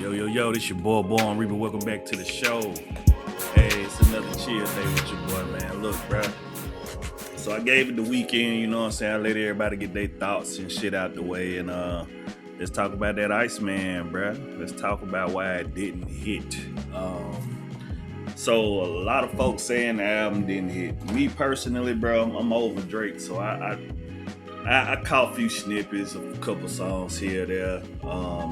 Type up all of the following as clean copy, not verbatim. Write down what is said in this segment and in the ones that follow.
Yo, this your boy Born Reaper. Welcome back to the show. Hey, it's another chill day with your boy, man. Look, bro. So I gave it the weekend, you know what I'm saying? I let everybody get their thoughts and shit out the way. And let's talk about that Iceman, bro. Let's talk about why it didn't hit. So a lot of folks saying the album didn't hit. Me personally, bro, I'm over Drake. So I caught a few snippets of a couple songs here or there.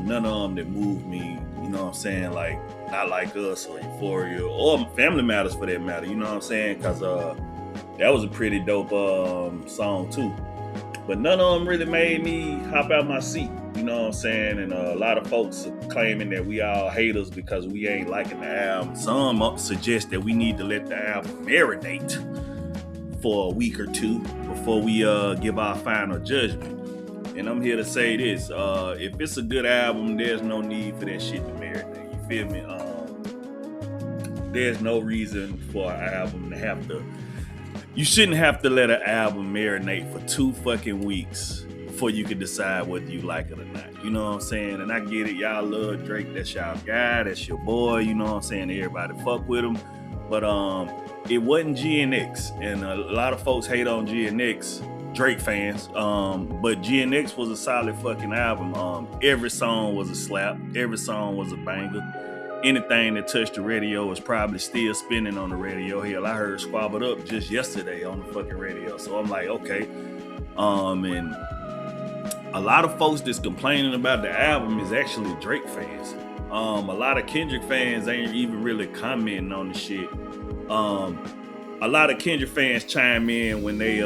None of them that moved me, you know what I'm saying? Like, Not Like Us or Euphoria or Family Matters for that matter, you know what I'm saying? Because that was a pretty dope song too. But none of them really made me hop out my seat, you know what I'm saying? And a lot of folks are claiming that we all haters because we ain't liking the album. Some suggest that we need to let the album marinate for a week or two before we give our final judgment. And I'm here to say this, if it's a good album, there's no need for that shit to marinate, you feel me? There's no reason for an album to have to, you shouldn't have to let an album marinate for 2 fucking weeks before you can decide whether you like it or not, you know what I'm saying? And I get it, y'all love Drake, that's y'all guy, that's your boy, you know what I'm saying? Everybody fuck with him, but it wasn't GNX, and a lot of folks hate on GNX, Drake fans, but GNX was a solid fucking album. Every song was a slap, every song was a banger. Anything that touched the radio was probably still spinning on the radio. Hell, I heard Squabbled Up just yesterday on the fucking radio, so I'm like, okay. And a lot of folks that's complaining about the album is actually Drake fans. A lot of Kendrick fans ain't even really commenting on the shit. A lot of Kendrick fans chime in when they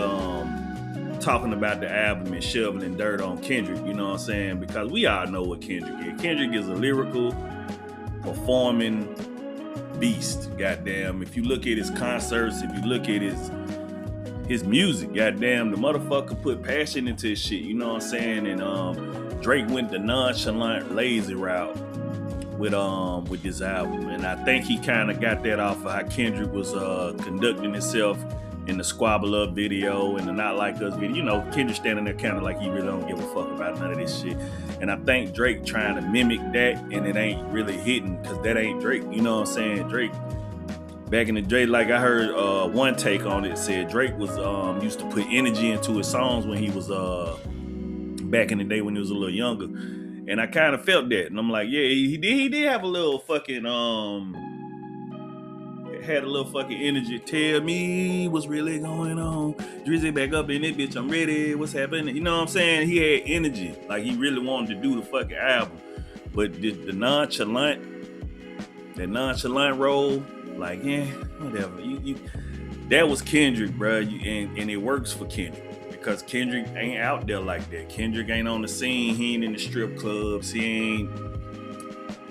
talking about the album and shoveling dirt on Kendrick, you know what I'm saying? Because we all know what Kendrick is. Kendrick is a lyrical, performing beast, goddamn. If you look at his concerts, if you look at his music, goddamn, the motherfucker put passion into his shit, you know what I'm saying? And Drake went the nonchalant, lazy route with this album, and I think he kind of got that off of how Kendrick was conducting himself in the Squabble Up video and the Not Like Us video. You know, Kendrick standing there kind of like he really don't give a fuck about none of this shit. And I think Drake trying to mimic that, and it ain't really hitting because that ain't Drake. You know what I'm saying? Drake, back in the day, like I heard one take on it, said Drake was used to put energy into his songs when he was back in the day when he was a little younger. And I kind of felt that. And I'm like, yeah, he did have a little fucking, had a little fucking energy. Tell me what's really going on. Drizzy back up in it, bitch, I'm ready. What's happening? You know what I'm saying? He had energy. Like he really wanted to do the fucking album. But the nonchalant role, like, yeah, whatever. That was Kendrick, bro. And it works for Kendrick. Because Kendrick ain't out there like that. Kendrick ain't on the scene. He ain't in the strip clubs. He ain't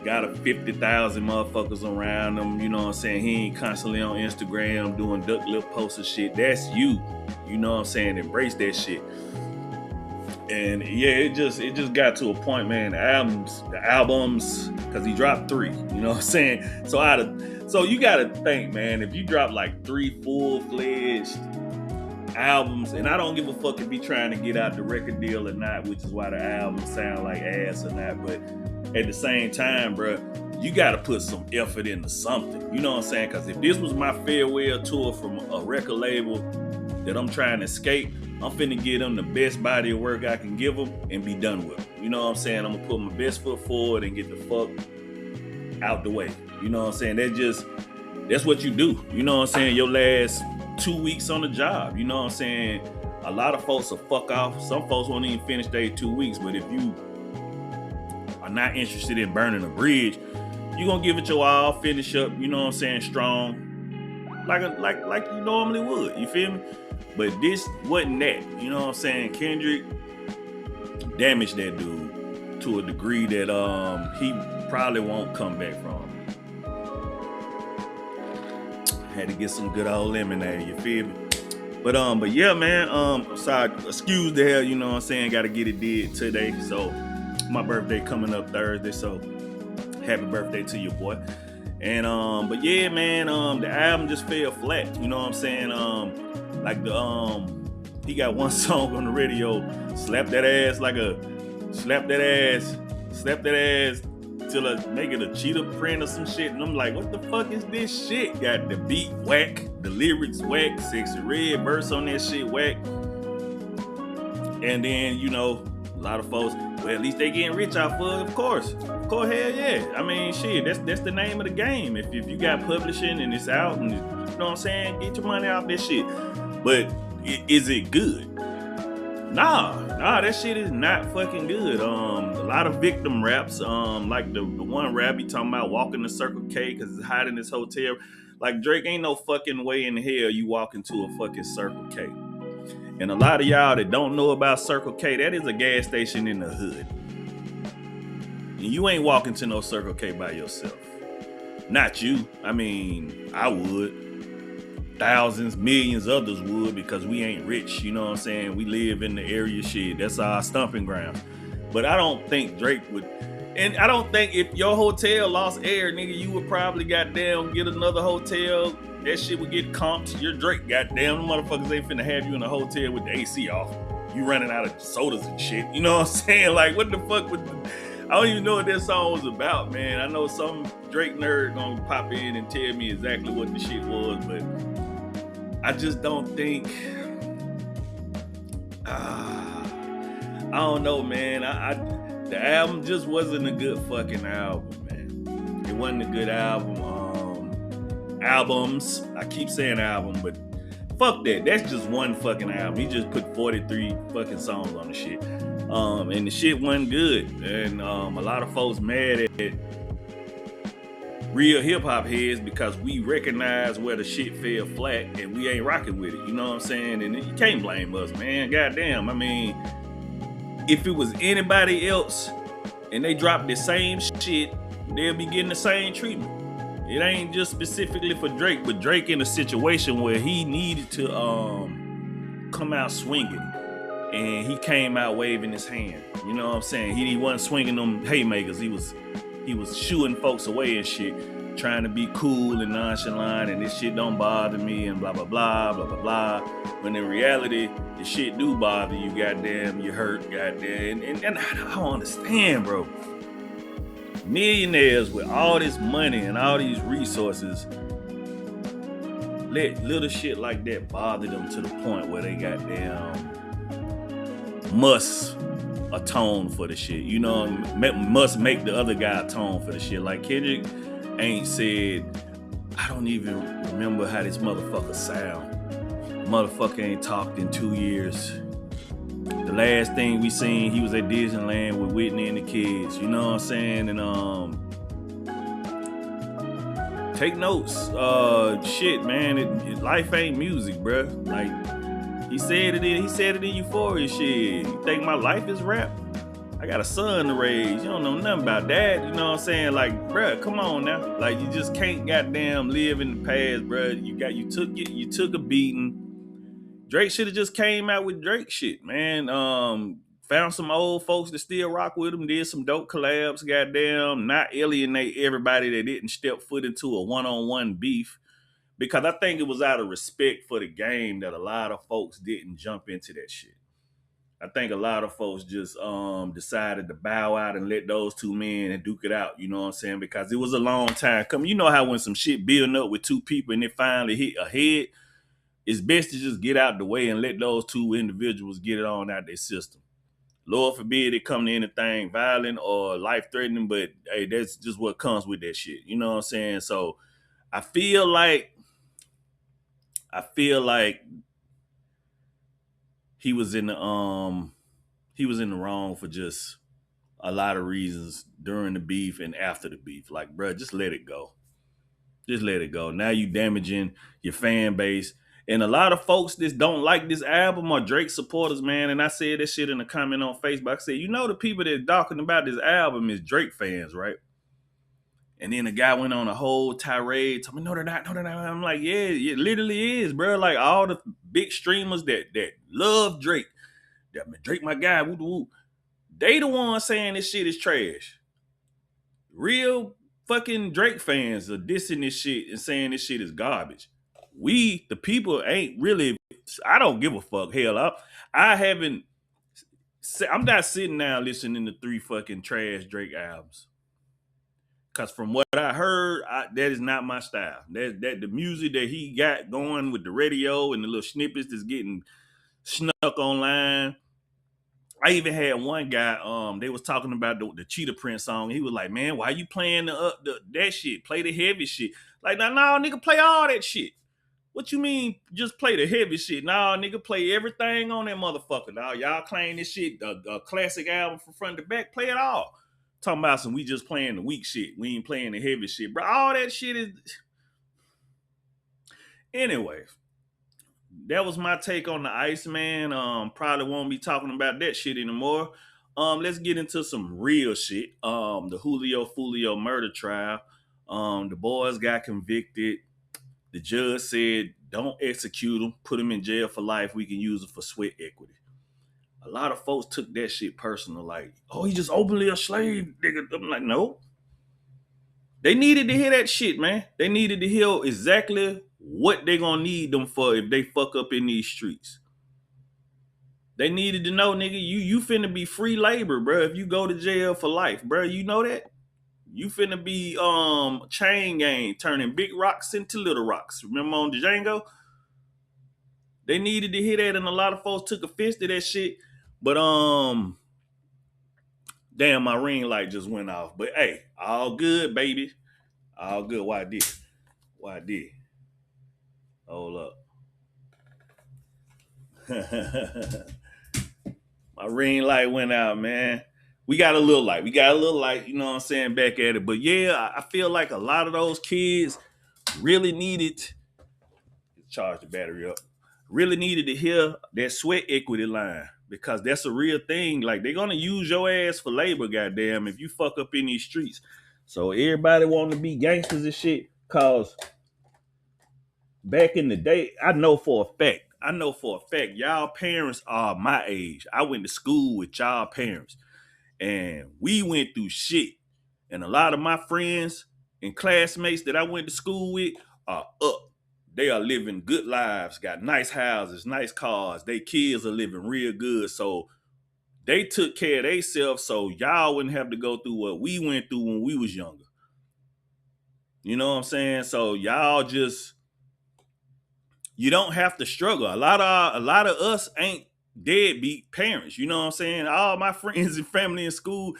got a 50,000 motherfuckers around him. You know what I'm saying? He ain't constantly on Instagram doing duck lip posts and shit. That's you. You know what I'm saying? Embrace that shit. And yeah, it just got to a point, man. The albums, because he dropped 3. You know what I'm saying? So you gotta think, man, if you drop like 3 full-fledged albums, and I don't give a fuck if he trying to get out the record deal or not, which is why the albums sound like ass or not, but at the same time, bro, you gotta put some effort into something, you know what I'm saying? Because if this was my farewell tour from a record label that I'm trying to escape, I'm finna give them the best body of work I can give them and be done with them, you know what I'm saying? I'm gonna put my best foot forward and get the fuck out the way, you know what I'm saying? That's what you do, you know what I'm saying? Your last 2 weeks on the job, you know what I'm saying? A lot of folks will fuck off. Some folks won't even finish their 2 weeks, but if you are not interested in burning a bridge, you're gonna give it your all, finish up, you know what I'm saying, strong, like you normally would, you feel me? But this wasn't that, you know what I'm saying? Kendrick damaged that dude to a degree that he probably won't come back from. Had to get some good old lemonade, you feel me? But yeah, man, sorry, excuse the hell, you know what I'm saying? Gotta get it did today. So my birthday coming up Thursday, so happy birthday to your boy. And but yeah, man, the album just fell flat, you know what I'm saying? Like he got one song on the radio, slap that ass till I make it a cheetah print or some shit. And I'm like, what the fuck is this shit? Got the beat whack, the lyrics whack, Sexy Red verse on that shit whack. And then, a lot of folks, well, at least they getting rich off of it, of course. Of course, hell yeah. I mean, shit, that's the name of the game. If you got publishing and it's out and, you know what I'm saying, get your money out this shit. But is it good? Nah, that shit is not fucking good. A lot of victim raps, like the one rap he talking about walking to Circle K because it's hot in this hotel. Like, Drake, ain't no fucking way in hell you walk into a fucking Circle K. And a lot of y'all that don't know about Circle K, that is a gas station in the hood. And you ain't walking to no Circle K by yourself. Not you. I mean, I would. Thousands, millions others would, because we ain't rich, you know what I'm saying? We live in the area, shit. That's our stomping ground. But I don't think Drake would. And I don't think if your hotel lost air, nigga, you would probably goddamn get another hotel. That shit would get comped. You're Drake, goddamn. The motherfuckers ain't finna have you in a hotel with the AC off. You running out of sodas and shit. You know what I'm saying? Like, what the fuck would... I don't even know what that song was about, man. I know some Drake nerd gonna pop in and tell me exactly what the shit was, but I just don't think... I don't know, man. The album just wasn't a good fucking album, man. It wasn't a good album. Albums. I keep saying album, but fuck that. That's just one fucking album. He just put 43 fucking songs on the shit. And the shit wasn't good. And a lot of folks mad at real hip hop heads because we recognize where the shit fell flat and we ain't rocking with it. You know what I'm saying? And you can't blame us, man. Goddamn. I mean, if it was anybody else and they dropped the same shit, they'll be getting the same treatment. It ain't just specifically for Drake, but Drake in a situation where he needed to come out swinging, and he came out waving his hand. You know what I'm saying? He wasn't swinging them haymakers. He was shooing folks away and shit, trying to be cool and nonchalant, and this shit don't bother me and blah blah blah blah blah blah. When in reality, the shit do bother you. Goddamn, you hurt. Goddamn, and I don't understand, bro. Millionaires with all this money and all these resources let little shit like that bother them to the point where they goddamn must atone for the shit. You know, must make the other guy atone for the shit. Like Kendrick ain't said, I don't even remember how this motherfucker sound. Motherfucker ain't talked in 2 years. The last thing we seen, he was at Disneyland with Whitney and the kids. You know what I'm saying? And take notes. Shit, man. Life ain't music, bruh. Like he said it in Euphoria. Shit. You think my life is rap? I got a son to raise. You don't know nothing about that. You know what I'm saying? Like, bruh, come on now. Like, you just can't goddamn live in the past, bruh. You took a beating. Drake should have just came out with Drake shit, man. Found some old folks that still rock with him, did some dope collabs, goddamn, not alienate everybody that didn't step foot into a one-on-one beef. Because I think it was out of respect for the game that a lot of folks didn't jump into that shit. I think a lot of folks just decided to bow out and let those two men and duke it out, you know what I'm saying? Because it was a long time coming. You know how when some shit building up with two people and it finally hit a head, it's best to just get out the way and let those two individuals get it on out their system. Lord forbid it come to anything violent or life-threatening, but hey, that's just what comes with that shit. You know what I'm saying? So I feel like he was in the wrong for just a lot of reasons during the beef and after the beef. Like, bro, just let it go. Just let it go. Now you damaging your fan base. And a lot of folks that don't like this album are Drake supporters, man. And I said that shit in a comment on Facebook. I said, you know, the people that talking about this album is Drake fans, right? And then the guy went on a whole tirade, told me, no, they're not. I'm like, yeah, it literally is, bro. Like all the big streamers that love Drake, that Drake my guy, woo woo, they the ones saying this shit is trash. Real fucking Drake fans are dissing this shit and saying this shit is garbage. We, the people, ain't really, I don't give a fuck. Hell, I'm not sitting down listening to 3 fucking trash Drake albums. Cause from what I heard, that is not my style. That the music that he got going with the radio and the little snippets that's getting snuck online. I even had one guy. They was talking about the Cheetah Prince song. He was like, "Man, why you playing the that shit? Play the heavy shit." Like, no, nigga, play all that shit. What you mean? Just play the heavy shit? Nah, nigga, play everything on that motherfucker. Now y'all claim this shit a classic album from front to back. Play it all. Talking about some we just playing the weak shit. We ain't playing the heavy shit, bro. All that shit is. Anyway, that was my take on the Iceman. Probably won't be talking about that shit anymore. Let's get into some real shit. The Julio Fulio murder trial. The boys got convicted. The judge said, "Don't execute him. Put him in jail for life. We can use it for sweat equity." A lot of folks took that shit personal, like, "Oh, he just openly a slave, nigga." I'm like, no. They needed to hear that shit, man. They needed to hear exactly what they gonna need them for if they fuck up in these streets. They needed to know, nigga, you finna be free labor, bro. If you go to jail for life, bro, you know that. You finna be chain gang, turning big rocks into little rocks. Remember on Django? They needed to hear that, and a lot of folks took offense to that shit. But damn, my ring light just went off. But hey, all good, baby. All good. Why I did? Why I did? Hold up. My ring light went out, man. We got a little light. We got a little light, you know what I'm saying, back at it. But yeah, I feel like a lot of those kids really needed charge the battery up. Really needed to hear that sweat equity line because that's a real thing. Like they're gonna use your ass for labor, goddamn, if you fuck up in these streets. So everybody want to be gangsters and shit. Cause back in the day, I know for a fact, y'all parents are my age. I went to school with y'all parents, and we went through shit. And a lot of my friends and classmates that I went to school with are up. They are living good lives, got nice houses, nice cars. They kids are living real good. So they took care of themselves so y'all wouldn't have to go through what we went through when we was younger. You know what I'm saying? So y'all just you don't have to struggle. A lot of us ain't deadbeat parents. You know what I'm saying? All my friends and family in school,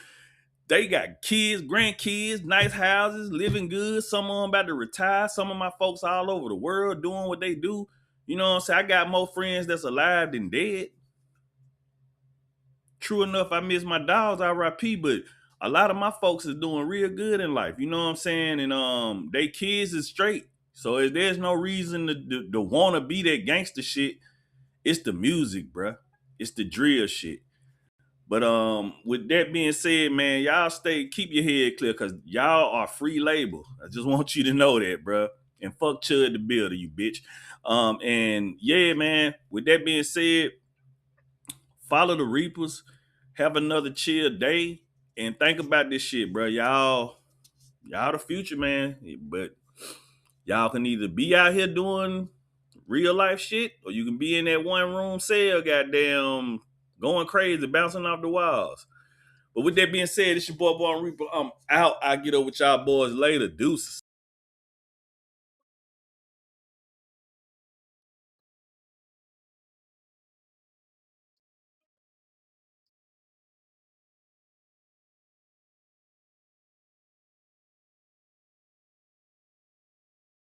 they got kids, grandkids, nice houses, living good. Some of them about to retire. Some of my folks all over the world doing what they do. You know what I'm saying? I got more friends that's alive than dead. True enough, I miss my dogs, RIP, but a lot of my folks is doing real good in life. You know what I'm saying? And they kids is straight. So there's no reason to want to be that gangster shit. It's the music, bruh. It's the drill shit. But with that being said, man, y'all keep your head clear because y'all are free labor. I just want you to know that, bruh. And fuck Chud the Builder, you bitch. And yeah, man, with that being said, follow the Reapers, have another chill day, and think about this shit, bro. Y'all the future, man. But y'all can either be out here doing real life shit, or you can be in that one room cell, goddamn, going crazy, bouncing off the walls. But with that being said, it's your boy Born Reaper. I'm out. I'll get over with y'all boys later. Deuces.